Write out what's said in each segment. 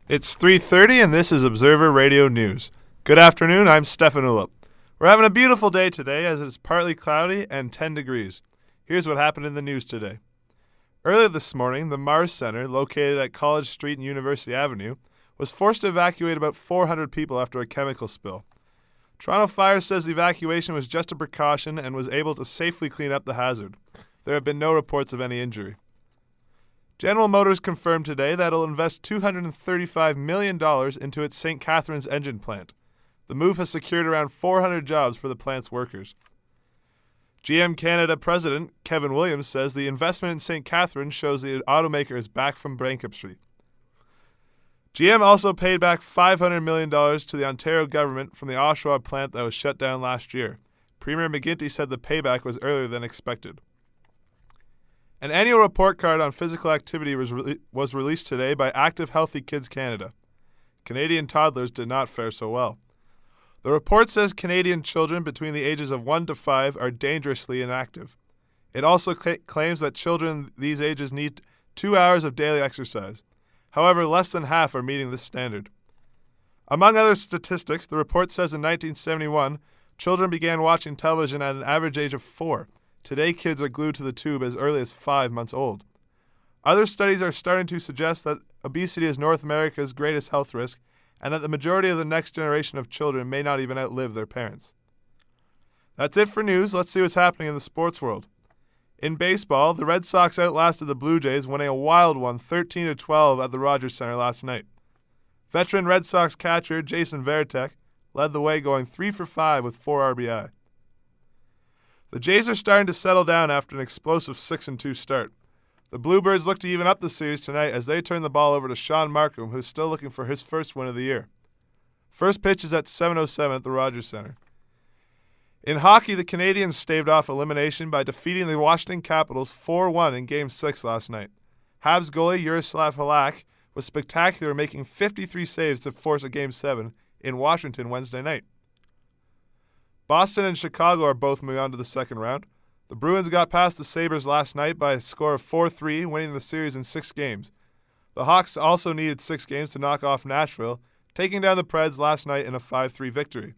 It's 3:30 and this is Observer Radio News. Good afternoon, I'm Steffan Oolup. We're having a beautiful day today as it's partly cloudy and 10 degrees. Here's what happened in the news today. Earlier this morning, the Mars Center, located at College Street and University Avenue, was forced to evacuate about 400 people after a chemical spill. Toronto Fire says the evacuation was just a precaution and was able to safely clean up the hazard. There have been no reports of any injury. General Motors confirmed today that it'll invest $235 million into its St. Catharines engine plant. The move has secured around 400 jobs for the plant's workers. GM Canada President Kevin Williams says the investment in St. Catharines shows the automaker is back from bankruptcy. GM also paid back $500 million to the Ontario government from the Oshawa plant that was shut down last year. Premier McGuinty said the payback was earlier than expected. An annual report card on physical activity was released today by Active Healthy Kids Canada. Canadian toddlers did not fare so well. The report says Canadian children between the ages of 1 to 5 are dangerously inactive. It also claims that children these ages need 2 hours of daily exercise. However, less than half are meeting this standard. Among other statistics, the report says in 1971, children began watching television at an average age of 4. Today, kids are glued to the tube as early as 5 months old. Other studies are starting to suggest that obesity is North America's greatest health risk and that the majority of the next generation of children may not even outlive their parents. That's it for news. Let's see what's happening in the sports world. In baseball, the Red Sox outlasted the Blue Jays, winning a wild one 13-12 at the Rogers Center last night. Veteran Red Sox catcher Jason Varitek led the way, going 3 for 5 with 4 RBI. The Jays are starting to settle down after an explosive 6-2 start. The Bluebirds look to even up the series tonight as they turn the ball over to Sean Markham, who's still looking for his first win of the year. First pitch is at 7:07 at the Rogers Center. In hockey, the Canadiens staved off elimination by defeating the Washington Capitals 4-1 in Game 6 last night. Habs goalie Yaroslav Halak was spectacular, making 53 saves to force a Game 7 in Washington Wednesday night. Boston and Chicago are both moving on to the second round. The Bruins got past the Sabres last night by a score of 4-3, winning the series in 6 games. The Hawks also needed 6 games to knock off Nashville, taking down the Preds last night in a 5-3 victory.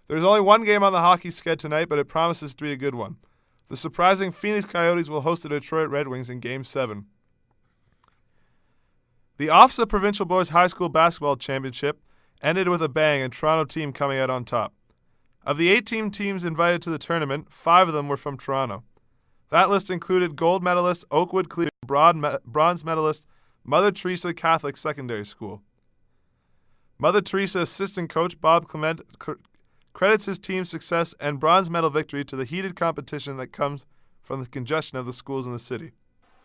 There's only one game on the hockey sched tonight, but it promises to be a good one. The surprising Phoenix Coyotes will host the Detroit Red Wings in Game 7. The OFSA Provincial Boys High School Basketball Championship ended with a bang and Toronto team coming out on top. Of the 18 teams invited to the tournament, 5 of them were from Toronto. That list included gold medalist Oakwood Cleveland, bronze medalist Mother Teresa Catholic Secondary School. Mother Teresa assistant coach Bob Clement credits his team's success and bronze medal victory to the heated competition that comes from the congestion of the schools in the city.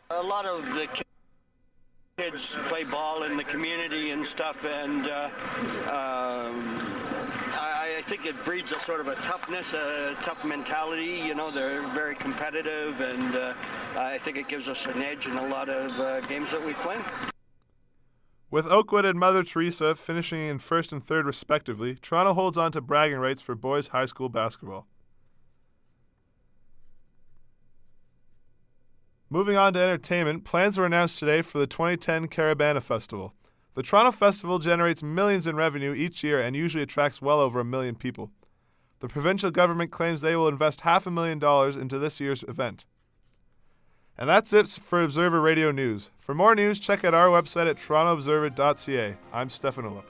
A lot of the kids play ball in the community and stuff, and I think it breeds a sort of a toughness, a tough mentality. You know, they're very competitive, and I think it gives us an edge in a lot of games that we play. With Oakwood and Mother Teresa finishing in first and third respectively, Toronto holds on to bragging rights for boys high school basketball. Moving on to entertainment, plans were announced today for the 2010 Caribana Festival. The Toronto Festival generates millions in revenue each year and usually attracts well over 1 million people. The provincial government claims they will invest $500,000 into this year's event. And that's it for Observer Radio News. For more news, check out our website at torontoobserver.ca. I'm Steffan Oolup.